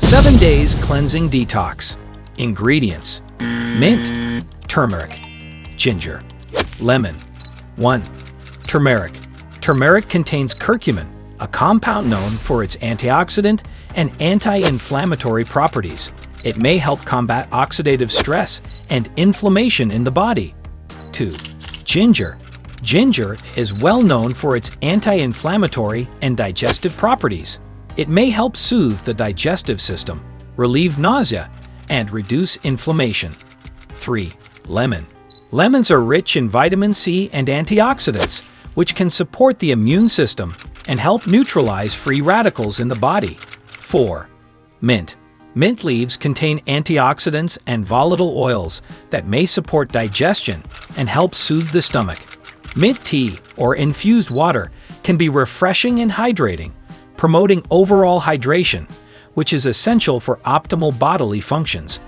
7 days cleansing detox. Ingredients: mint, turmeric, ginger, lemon. 1. Turmeric. Turmeric contains curcumin, a compound known for its antioxidant and anti-inflammatory properties. It may help combat oxidative stress and inflammation in the body. 2. Ginger. Ginger is well known for its anti-inflammatory and digestive properties. It may help soothe the digestive system, relieve nausea, and reduce inflammation. 3. Lemon. Lemons are rich in vitamin C and antioxidants, which can support the immune system and help neutralize free radicals in the body. 4. Mint. Mint leaves contain antioxidants and volatile oils that may support digestion and help soothe the stomach. Mint tea or infused water can be refreshing and hydrating, promoting overall hydration, which is essential for optimal bodily functions.